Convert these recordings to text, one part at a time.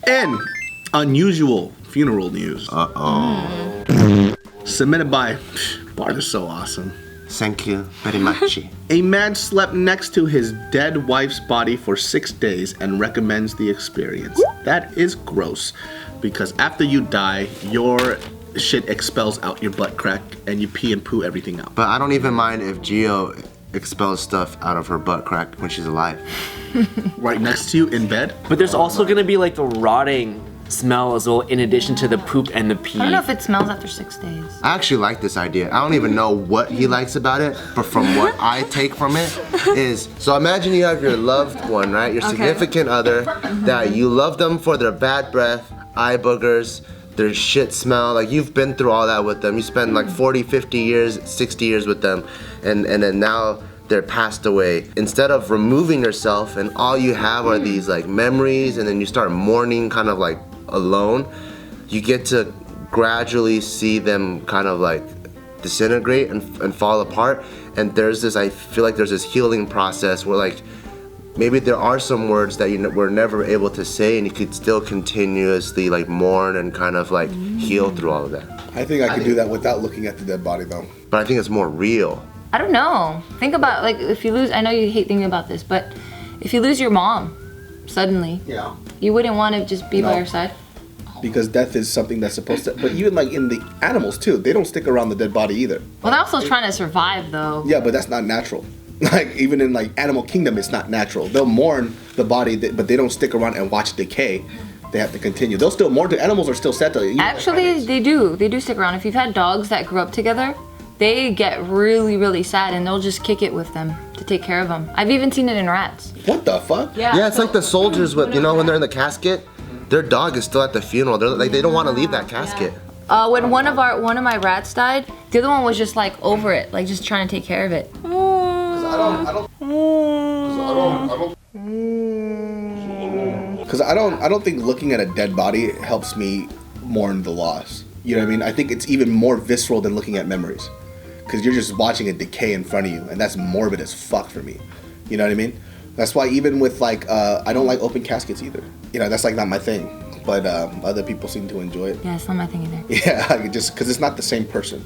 And unusual funeral news. Submitted by Bart is so awesome. Thank you very much. A man slept next to his dead wife's body for 6 days and recommends the experience. That is gross, because after you die, your shit expels out your butt crack and you pee and poo everything out. But I don't even mind if Gio expels stuff out of her butt crack when she's alive. Right next to you in bed? But there's also gonna be like the rotting smell as well, in addition to the poop and the pee. I don't know if it smells after 6 days. I actually like this idea. I don't even know what he likes about it, but from what I take from it is, so imagine you have your loved one, right? Your significant other, that you love them for their bad breath, eye boogers, their shit smell. Like, you've been through all that with them. You spend like 40, 50 years, 60 years with them, and then now they're passed away. Instead of removing yourself and all you have are these like memories, and then you start mourning kind of like alone, you get to gradually see them kind of like disintegrate and fall apart. And there's this, I feel like there's this healing process where like maybe there are some words that you were never able to say, and you could still continuously like mourn and kind of like heal through all of that. I think I could do that without looking at the dead body though. But I think it's more real. I don't know. Think about, like, if you lose, I know you hate thinking about this, but if you lose your mom suddenly, you wouldn't want to just be by her side? Because death is something that's supposed to, but even like in the animals too, they don't stick around the dead body either. Well, they're also trying to survive though. Yeah, but that's not natural. Like, even in like animal kingdom, it's not natural. They'll mourn the body, but they don't stick around and watch decay. They have to continue. They'll still mourn. The animals are still set to. Actually, they do. They do stick around. If you've had dogs that grew up together, they get really, really sad, and they'll just kick it with them to take care of them. I've even seen it in rats. What the fuck? Yeah, it's like the soldiers with, you know, when they're in the casket, their dog is still at the funeral. They're like, they don't want to leave that casket. When one of my rats died, the other one was just like over it, like just trying to take care of it. Because I don't think looking at a dead body helps me mourn the loss. You know what I mean? I think it's even more visceral than looking at memories. Because you're just watching it decay in front of you, and that's morbid as fuck for me. You know what I mean? That's why even with like, I don't like open caskets either. You know, that's like not my thing. But other people seem to enjoy it. Yeah, it's not my thing either. Yeah, just because it's not the same person.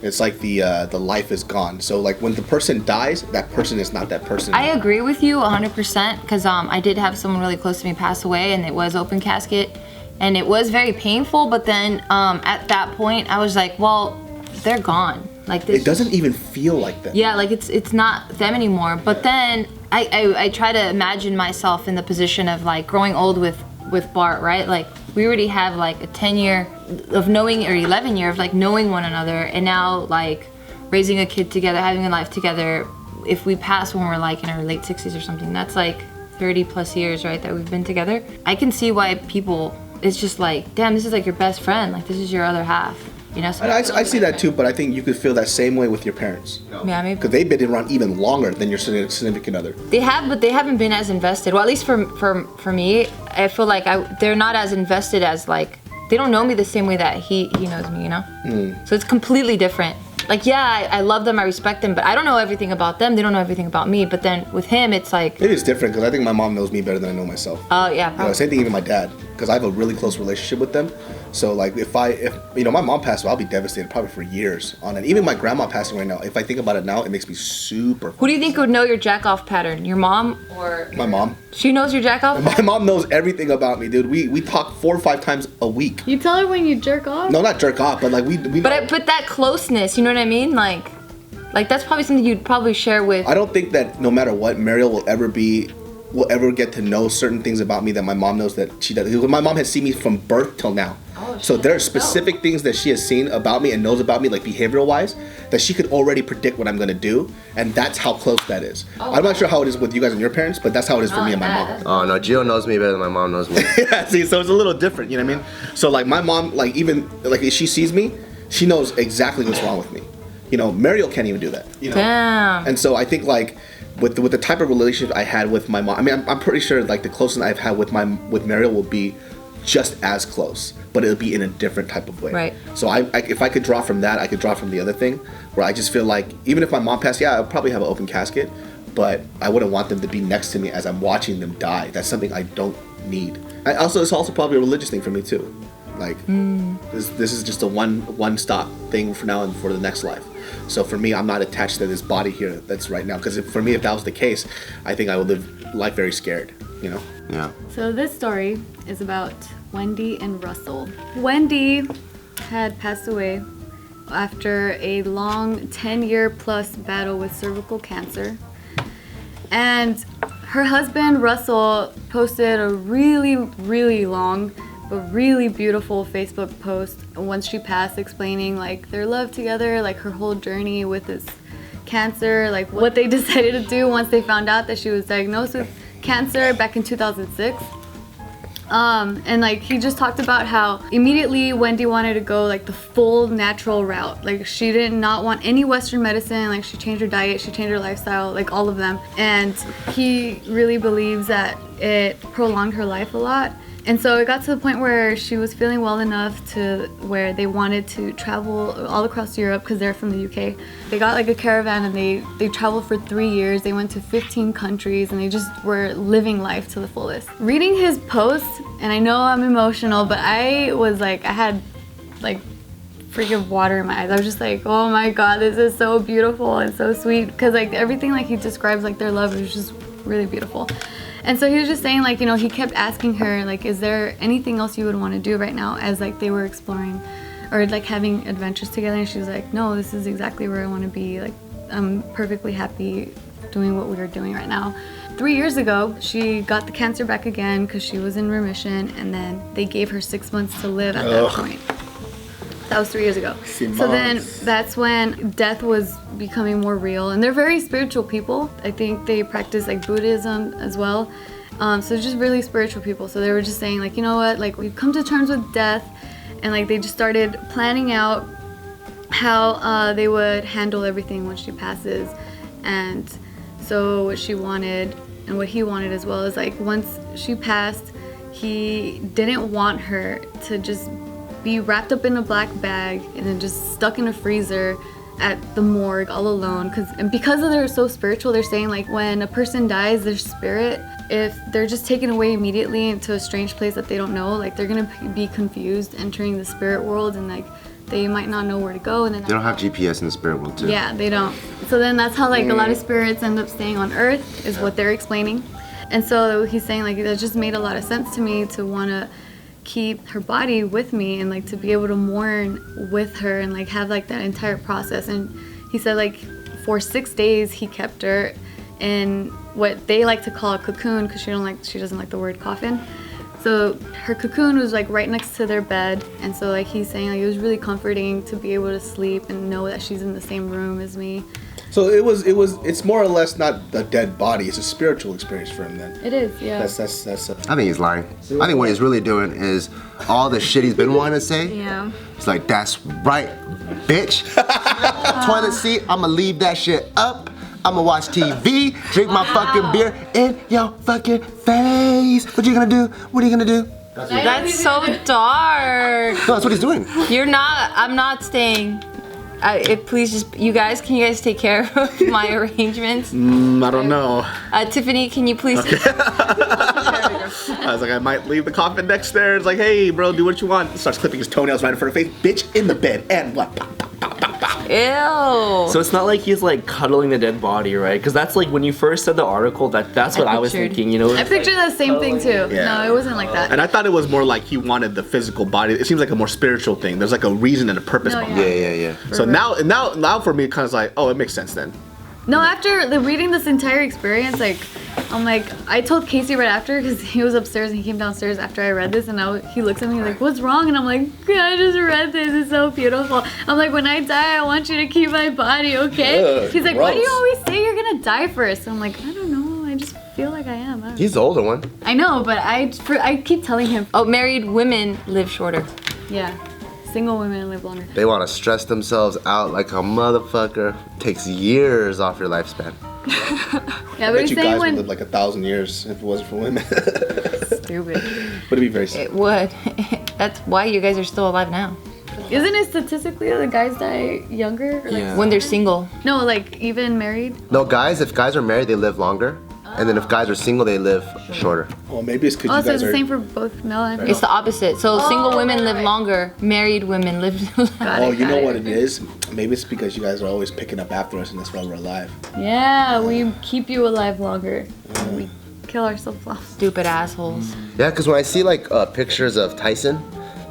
It's like the life is gone. So like when the person dies, that person is not that person. I agree with you 100% because I did have someone really close to me pass away, and it was open casket, and it was very painful. But then at that point, I was like, well, they're gone. Like this. It doesn't even feel like that. Yeah, like it's not them anymore. But then I try to imagine myself in the position of like growing old with Bart, right? Like we already have like a 10-year of knowing, or 11-year of like knowing one another, and now like raising a kid together, having a life together. If we pass when we're like in our late 60s or something, that's like 30 plus years, right, that we've been together. I can see why people, it's just like, damn, this is like your best friend, like this is your other half. You know, so I see that too, but I think you could feel that same way with your parents. Yeah, maybe. Because they've been around even longer than your significant other. They have, but they haven't been as invested. Well, at least for me, I feel like they're not as invested as like, they don't know me the same way that he knows me, you know? So it's completely different. Like, yeah, I love them, I respect them, but I don't know everything about them. They don't know everything about me. But then with him, it's like... It is different, because I think my mom knows me better than I know myself. Oh, yeah, probably. You know, same thing even my dad, because I have a really close relationship with them. So, like, if you know, my mom passed away, I'll be devastated probably for years on it. Even my grandma passing right now, if I think about it now, it makes me super... Who do you think would know your jack-off pattern? Your mom or... My mom. She knows your jack-off? My mom knows everything about me, dude. We talk 4 or 5 times a week. You tell her when you jerk off? No, not jerk off, but like we But that closeness, you know what I mean? Like that's probably something you'd probably share with... I don't think that no matter what, Mariel will ever get to know certain things about me that my mom knows that she does. My mom has seen me from birth till now. Oh, so there are specific things that she has seen about me and knows about me, like behavioral wise, that she could already predict what I'm gonna do, and that's how close that is. I'm not sure how it is with you guys and your parents, but that's how it is for me and my mom. Oh no, Gio knows me better than my mom knows me. Yeah, see, so it's a little different, you know what I mean? So like my mom, like even like if she sees me, she knows exactly what's wrong with me. You know, Mariel can't even do that. You know? Damn. And so I think like with the type of relationship I had with my mom, I mean, I'm pretty sure like the closest I've had with Mariel will be just as close, but it'll be in a different type of way. Right. So if I could draw from that, I could draw from the other thing, where I just feel like even if my mom passed, yeah, I'll probably have an open casket, but I wouldn't want them to be next to me as I'm watching them die. That's something I don't need. It's also probably a religious thing for me too. Like this is just a one stop thing for now and for the next life. So for me, I'm not attached to this body here that's right now. Because for me, if that was the case, I think I would live life very scared. You know? Yeah. So this story is about Wendy and Russell. Wendy had passed away after a long 10-year plus battle with cervical cancer. And her husband, Russell, posted a really, really long but really beautiful Facebook post once she passed, explaining like their love together, like her whole journey with this cancer, like what they decided to do once they found out that she was diagnosed with cancer back in 2006. And like he just talked about how immediately Wendy wanted to go like the full natural route. Like she did not want any Western medicine. Like she changed her diet, she changed her lifestyle, like all of them. And he really believes that it prolonged her life a lot. And so it got to the point where she was feeling well enough to where they wanted to travel all across Europe because they're from the UK. They got like a caravan and they traveled for 3 years. They went to 15 countries and they just were living life to the fullest. Reading his post, and I know I'm emotional, but I was like, I had like freaking water in my eyes. I was just like, oh my God, this is so beautiful and so sweet. Because like everything like he describes like their love is just really beautiful. And so he was just saying like, you know, he kept asking her like, is there anything else you would want to do right now, as like they were exploring or like having adventures together. And she was like, no, this is exactly where I want to be. Like I'm perfectly happy doing what we are doing right now. 3 years ago, she got the cancer back again because she was in remission, and then they gave her 6 months to live at that point. That was 3 years ago. So then that's when death was becoming more real. And they're very spiritual people. I think they practice like Buddhism as well. So just really spiritual people. So they were just saying like, you know what, like we've come to terms with death. And like they just started planning out how they would handle everything when she passes. And so what she wanted and what he wanted as well is like once she passed, he didn't want her to just be wrapped up in a black bag and then just stuck in a freezer at the morgue all alone. Because they're so spiritual, they're saying like when a person dies, their spirit, if they're just taken away immediately into a strange place that they don't know, like they're gonna be confused entering the spirit world, and like they might not know where to go. And then they don't have GPS in the spirit world too. Yeah, they don't. So then that's how like a lot of spirits end up staying on Earth, is what they're explaining. And so he's saying like that just made a lot of sense to me to want to keep her body with me and like to be able to mourn with her and like have like that entire process. And he said like for 6 days he kept her in what they like to call a cocoon, because she doesn't like the word coffin. So her cocoon was like right next to their bed, and so like he's saying like it was really comforting to be able to sleep and know that she's in the same room as me. So it's more or less not a dead body, it's a spiritual experience for him then. It is, yeah. That's I think he's lying. I think what he's really doing is all the shit he's been wanting to say. Yeah. It's like, that's right, bitch. Toilet seat, I'ma leave that shit up. I'ma watch TV, drink my fucking beer in your fucking face. What you gonna do? What are you gonna do? That's so dark. No, that's what he's doing. I'm not staying. Please just, can you guys take care of my arrangements? I don't know. Tiffany, can you please? Okay. I was like, I might leave the coffin next there. It's like, hey, bro, do what you want. Starts clipping his toenails right in front of her face. Bitch, in the bed, and what? Ew. So it's not like he's like cuddling the dead body, right? Because that's like when you first said the article, that's what I was thinking, you know? I pictured the same thing too. Yeah. No, it wasn't like that. And I thought it was more like he wanted the physical body. It seems like a more spiritual thing. There's like a reason and a purpose behind it. Yeah. So now for me, it kind of like, oh, it makes sense then. No, after reading this entire experience, like, I'm like, I told Casey right after, because he was upstairs and he came downstairs after I read this, and he looks at me like, what's wrong? And I'm like, I just read this, it's so beautiful. I'm like, when I die, I want you to keep my body, okay? He's like, why do you always say you're gonna die first? I'm like, I don't know, I just feel like I am. He's the older one. I know, but I keep telling him. Oh, married women live shorter. Yeah. Single women live longer. They want to stress themselves out like a motherfucker. Takes years off your lifespan. Yeah, I but bet he's you saying guys would live like 1,000 years if it wasn't for women. Stupid. But it'd be very sad. It would. That's why you guys are still alive now. Isn't it statistically the guys die younger? Or like, Yeah. When they're single. no, like even married? No, if guys are married, they live longer. and then if guys are single, they live shorter. Well, maybe it's because Oh, you so guys it's the are. same for both male and female. It's the opposite. So single women live longer, married women live. Oh, you know what it is? Maybe it's because you guys are always picking up after us, and that's why we're alive. Yeah, we keep you alive longer. We kill ourselves off. Stupid assholes. Yeah, because when I see like pictures of Tyson,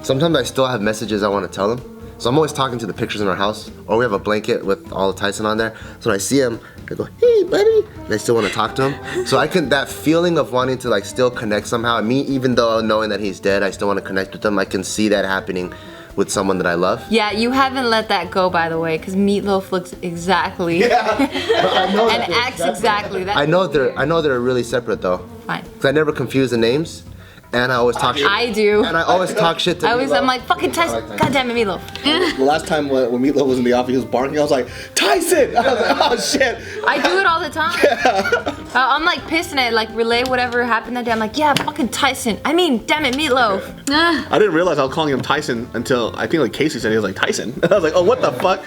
sometimes I still have messages I want to tell him. So I'm always talking to the pictures in our house, or we have a blanket with all of Tyson on there. So when I see him, I go, hey buddy, and I still want to talk to him. So that feeling of wanting to like still connect somehow, me, even though knowing that he's dead, I still want to connect with him. I can see that happening with someone that I love. Yeah, you haven't let that go, by the way, because Meatloaf looks exactly I know that and they're acts separate. exactly. That I know they're really separate though. fine. Cause I never confuse the names, and I always talk shit. I do. And I always talk shit to I'm Meatloaf. like, fucking Tyson. God damn it, Meatloaf. The last time when Meatloaf was in the office, he was barking. I was like, Tyson! I was like, oh shit! I do it all the time. I'm like pissed and I like relay whatever happened that day. I'm like, yeah, fucking Tyson. I mean, damn it, Meatloaf. I didn't realize I was calling him Tyson until I think like Casey said he was like Tyson. I was like, oh, what the fuck?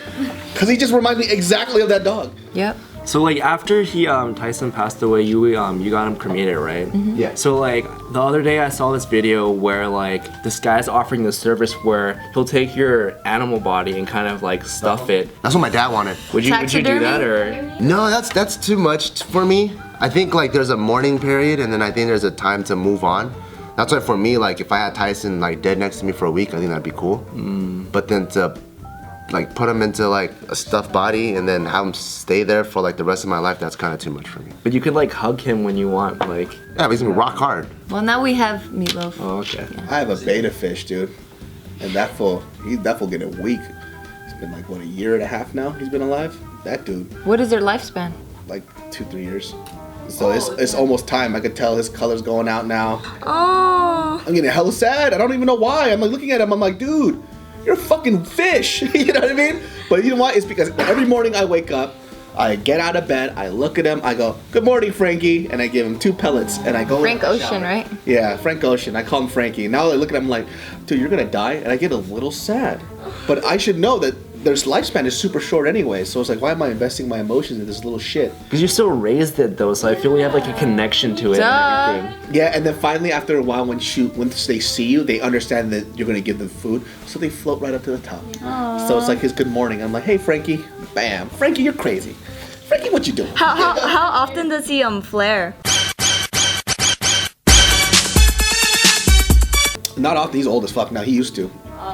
Because he just reminds me exactly of that dog. Yep. So like after Tyson passed away, you got him cremated, right? Mm-hmm. Yeah. So like the other day I saw this video where like this guy's offering the service where he'll take your animal body and kind of like stuff it. That's what my dad wanted. Would you do that or? No, that's too much for me. I think like there's a mourning period, and then I think there's a time to move on. That's why for me, like if I had Tyson like dead next to me for a week, I think that'd be cool. But then to like put him into like a stuffed body and then have him stay there for like the rest of my life, that's kind of too much for me. But you could like hug him when you want, like. Yeah, but he's gonna be rock hard. Well, now we have Meatloaf. Oh, okay. I have a beta fish, dude. And that fool getting weak. It's been like, what, a year and a half now he's been alive? That dude, What is their lifespan? like 2-3 years. So it's almost time. I could tell his color's going out now. Oh. I'm getting hella sad. I don't even know why. I'm like looking at him, I'm like, dude, you're a fucking fish. You know what I mean? But you know what? It's because every morning I wake up, I get out of bed, I look at him, I go, good morning, Frankie, and I give him 2 pellets, and I go Frank in the Ocean, shower. right? Yeah, Frank Ocean. I call him Frankie. Now I look at him like, dude, you're gonna die, and I get a little sad. But I should know that their lifespan is super short anyway, so it's like, why am I investing my emotions in this little shit? Because you still raised it though, so I feel you have like a connection to it Duh. and everything. Yeah, and then finally after a while when they see you, they understand that you're gonna give them food, so they float right up to the top. So it's like his good morning. I'm like, hey Frankie, bam, Frankie, you're crazy. Frankie, what you doing? How often does he flare? Not often. He's old as fuck now. He used to,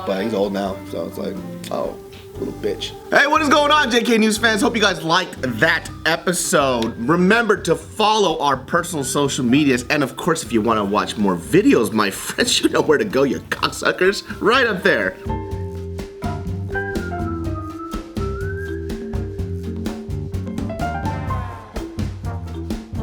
but he's old now, so it's like, oh, little bitch. Hey, what is going on, JK News fans? Hope you guys liked that episode. Remember to follow our personal social medias, and of course, if you want to watch more videos, my friends, you know where to go, you cocksuckers. Right up there.